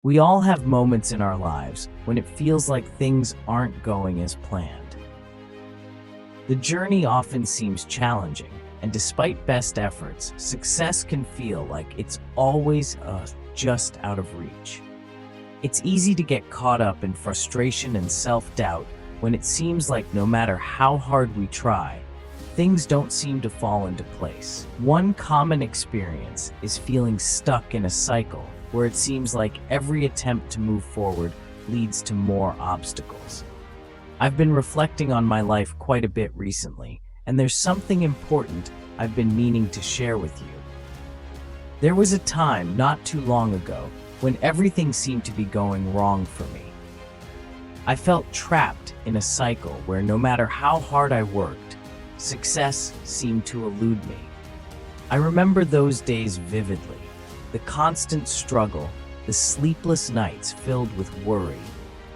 We all have moments in our lives when it feels like things aren't going as planned. The journey often seems challenging, and despite best efforts, success can feel like it's always just out of reach. It's easy to get caught up in frustration and self-doubt when it seems like no matter how hard we try, things don't seem to fall into place. One common experience is feeling stuck in a cycle where it seems like every attempt to move forward leads to more obstacles. I've been reflecting on my life quite a bit recently, and there's something important I've been meaning to share with you. There was a time not too long ago when everything seemed to be going wrong for me. I felt trapped in a cycle where no matter how hard I worked, success seemed to elude me. I remember those days vividly, the constant struggle, the sleepless nights filled with worry,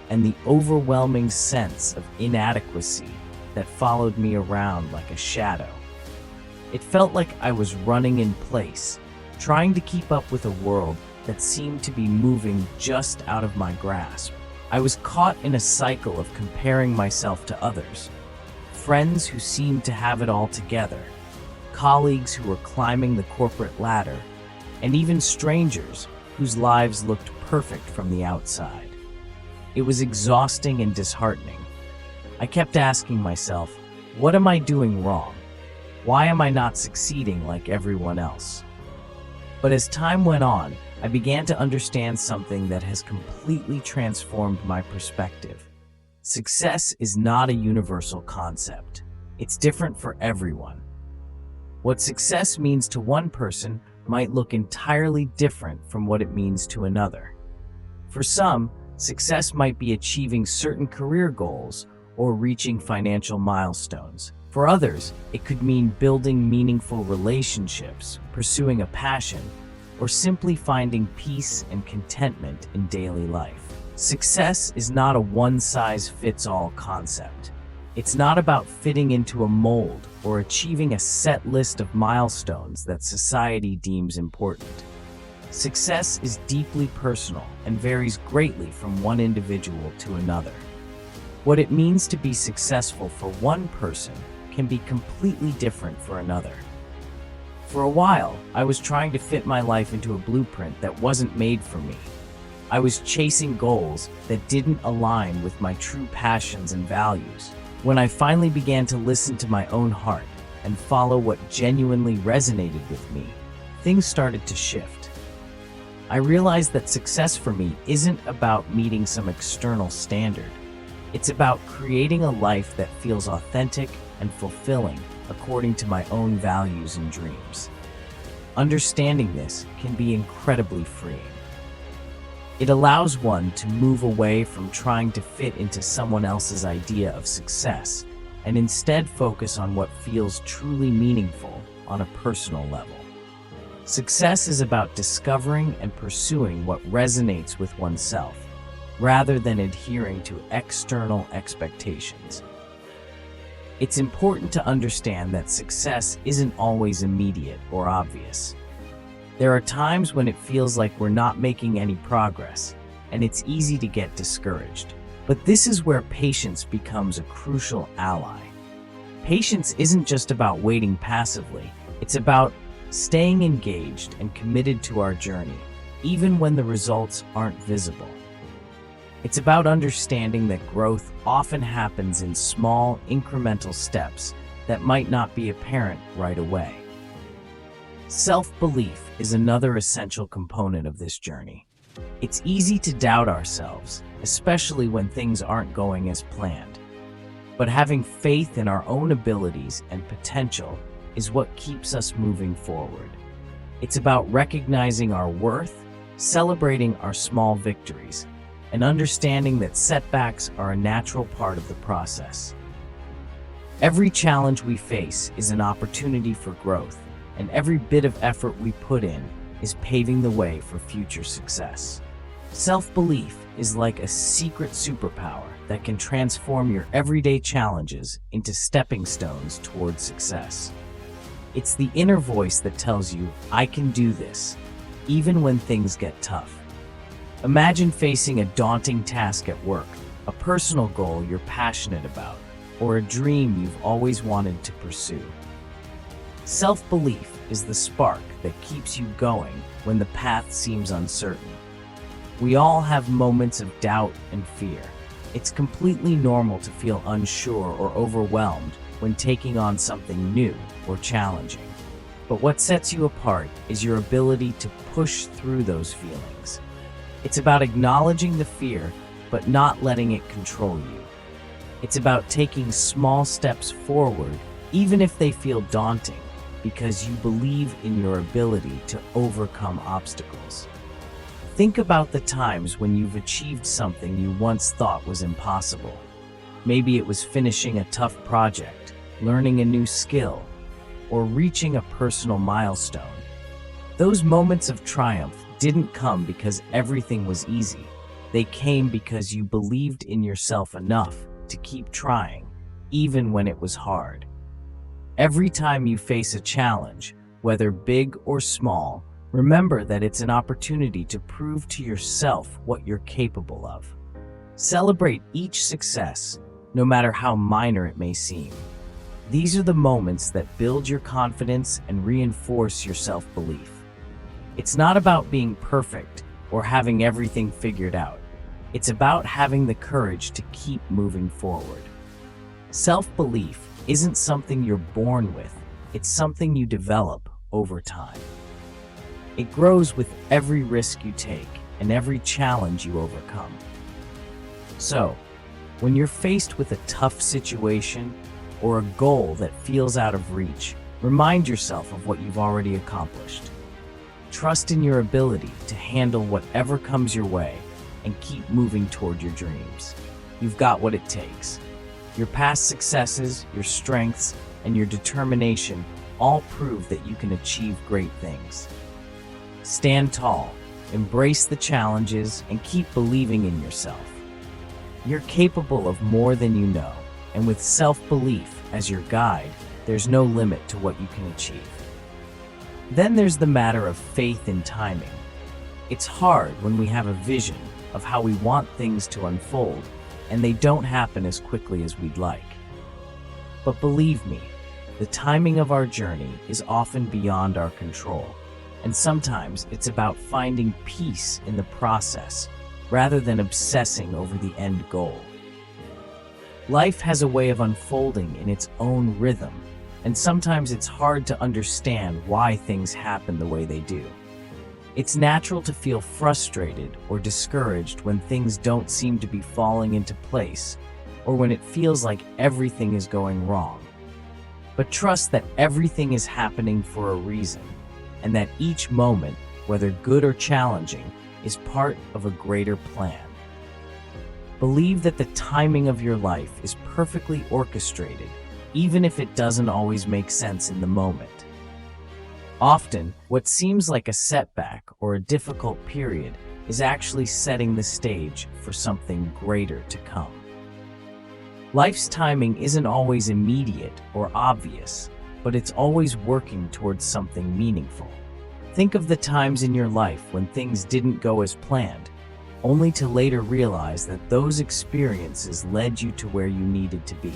and the overwhelming sense of inadequacy that followed me around like a shadow. It felt like I was running in place, trying to keep up with a world that seemed to be moving just out of my grasp. I was caught in a cycle of comparing myself to others, friends who seemed to have it all together, colleagues who were climbing the corporate ladder, and even strangers whose lives looked perfect from the outside. It was exhausting and disheartening. I kept asking myself, what am I doing wrong? Why am I not succeeding like everyone else? But as time went on, I began to understand something that has completely transformed my perspective. Success is not a universal concept. It's different for everyone. What success means to one person might look entirely different from what it means to another. For some, success might be achieving certain career goals or reaching financial milestones. For others, it could mean building meaningful relationships, pursuing a passion, or simply finding peace and contentment in daily life. Success is not a one-size-fits-all concept. It's not about fitting into a mold or achieving a set list of milestones that society deems important. Success is deeply personal and varies greatly from one individual to another. What it means to be successful for one person can be completely different for another. For a while, I was trying to fit my life into a blueprint that wasn't made for me. I was chasing goals that didn't align with my true passions and values. When I finally began to listen to my own heart and follow what genuinely resonated with me, things started to shift. I realized that success for me isn't about meeting some external standard. It's about creating a life that feels authentic and fulfilling according to my own values and dreams. Understanding this can be incredibly freeing. It allows one to move away from trying to fit into someone else's idea of success and instead focus on what feels truly meaningful on a personal level. Success is about discovering and pursuing what resonates with oneself, rather than adhering to external expectations. It's important to understand that success isn't always immediate or obvious. There are times when it feels like we're not making any progress, and it's easy to get discouraged. But this is where patience becomes a crucial ally. Patience isn't just about waiting passively, it's about staying engaged and committed to our journey, even when the results aren't visible. It's about understanding that growth often happens in small, incremental steps that might not be apparent right away. Self-belief is another essential component of this journey. It's easy to doubt ourselves, especially when things aren't going as planned. But having faith in our own abilities and potential is what keeps us moving forward. It's about recognizing our worth, celebrating our small victories, and understanding that setbacks are a natural part of the process. Every challenge we face is an opportunity for growth, and every bit of effort we put in is paving the way for future success. Self-belief is like a secret superpower that can transform your everyday challenges into stepping stones towards success. It's the inner voice that tells you, I can do this, even when things get tough. Imagine facing a daunting task at work, a personal goal you're passionate about, or a dream you've always wanted to pursue. Self-belief is the spark that keeps you going when the path seems uncertain. We all have moments of doubt and fear. It's completely normal to feel unsure or overwhelmed when taking on something new or challenging. But what sets you apart is your ability to push through those feelings. It's about acknowledging the fear, but not letting it control you. It's about taking small steps forward, even if they feel daunting, because you believe in your ability to overcome obstacles. Think about the times when you've achieved something you once thought was impossible. Maybe it was finishing a tough project, learning a new skill, or reaching a personal milestone. Those moments of triumph didn't come because everything was easy. They came because you believed in yourself enough to keep trying, even when it was hard. Every time you face a challenge, whether big or small, remember that it's an opportunity to prove to yourself what you're capable of. Celebrate each success, no matter how minor it may seem. These are the moments that build your confidence and reinforce your self-belief. It's not about being perfect or having everything figured out. It's about having the courage to keep moving forward. Self-belief isn't something you're born with, it's something you develop over time. It grows with every risk you take and every challenge you overcome. So, when you're faced with a tough situation or a goal that feels out of reach, remind yourself of what you've already accomplished. Trust in your ability to handle whatever comes your way and keep moving toward your dreams. You've got what it takes. Your past successes, your strengths, and your determination all prove that you can achieve great things. Stand tall, embrace the challenges, and keep believing in yourself. You're capable of more than you know, and with self-belief as your guide, there's no limit to what you can achieve. Then there's the matter of faith in timing. It's hard when we have a vision of how we want things to unfold, and they don't happen as quickly as we'd like. But believe me, the timing of our journey is often beyond our control, and sometimes it's about finding peace in the process rather than obsessing over the end goal. Life has a way of unfolding in its own rhythm, and sometimes it's hard to understand why things happen the way they do. It's natural to feel frustrated or discouraged when things don't seem to be falling into place, or when it feels like everything is going wrong. But trust that everything is happening for a reason, and that each moment, whether good or challenging, is part of a greater plan. Believe that the timing of your life is perfectly orchestrated, even if it doesn't always make sense in the moment. Often, what seems like a setback or a difficult period is actually setting the stage for something greater to come. Life's timing isn't always immediate or obvious, but it's always working towards something meaningful. Think of the times in your life when things didn't go as planned, only to later realize that those experiences led you to where you needed to be.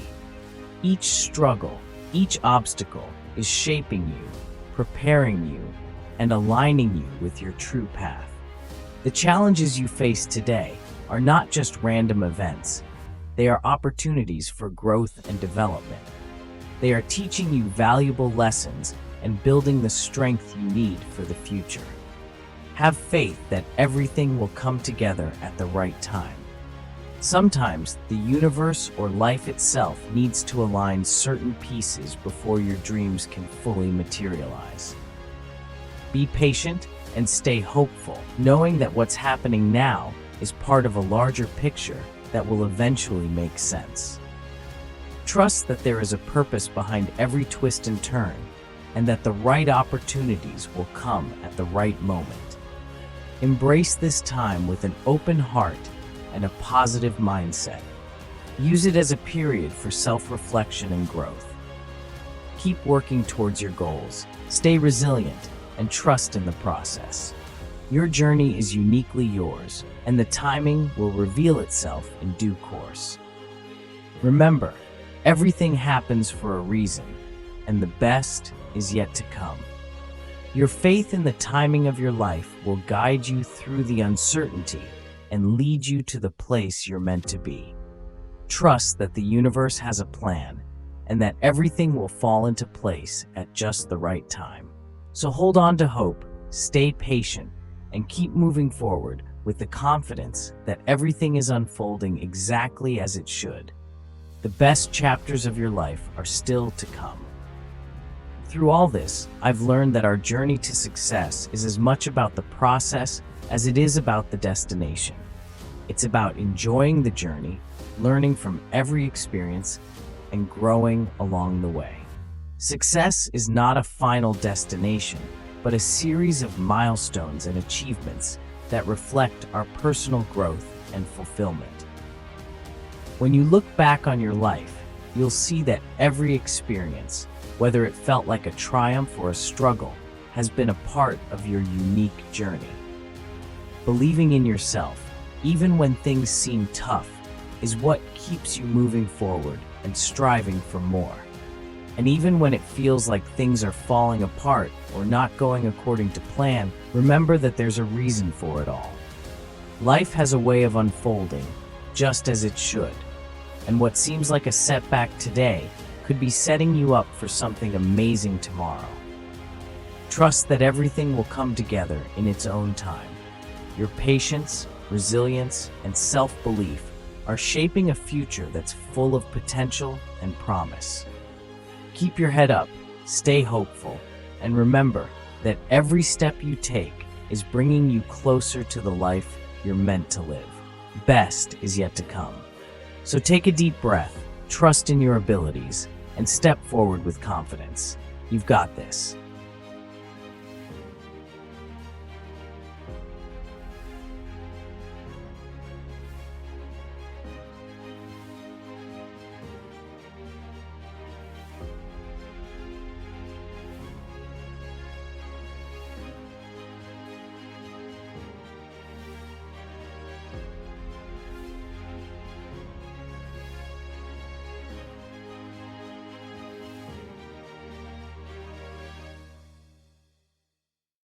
Each struggle, each obstacle is shaping you, preparing you, and aligning you with your true path. The challenges you face today are not just random events. They are opportunities for growth and development. They are teaching you valuable lessons and building the strength you need for the future. Have faith that everything will come together at the right time. Sometimes the universe or life itself needs to align certain pieces before your dreams can fully materialize. Be patient and stay hopeful, knowing that what's happening now is part of a larger picture that will eventually make sense. Trust that there is a purpose behind every twist and turn, and that the right opportunities will come at the right moment. Embrace this time with an open heart and a positive mindset. Use it as a period for self-reflection and growth. Keep working towards your goals, stay resilient, and trust in the process. Your journey is uniquely yours, and the timing will reveal itself in due course. Remember, everything happens for a reason, and the best is yet to come. Your faith in the timing of your life will guide you through the uncertainty and lead you to the place you're meant to be. Trust that the universe has a plan and that everything will fall into place at just the right time. So hold on to hope, stay patient, and keep moving forward with the confidence that everything is unfolding exactly as it should. The best chapters of your life are still to come. Through all this, I've learned that our journey to success is as much about the process as it is about the destination. It's about enjoying the journey, learning from every experience, and growing along the way. Success is not a final destination, but a series of milestones and achievements that reflect our personal growth and fulfillment. When you look back on your life, you'll see that every experience, whether it felt like a triumph or a struggle, has been a part of your unique journey. Believing in yourself, even when things seem tough, is what keeps you moving forward and striving for more. And even when it feels like things are falling apart or not going according to plan, remember that there's a reason for it all. Life has a way of unfolding, just as it should. And what seems like a setback today could be setting you up for something amazing tomorrow. Trust that everything will come together in its own time. Your patience, resilience, and self-belief are shaping a future that's full of potential and promise. Keep your head up, stay hopeful, and remember that every step you take is bringing you closer to the life you're meant to live. Best is yet to come. So take a deep breath, trust in your abilities, and step forward with confidence. You've got this.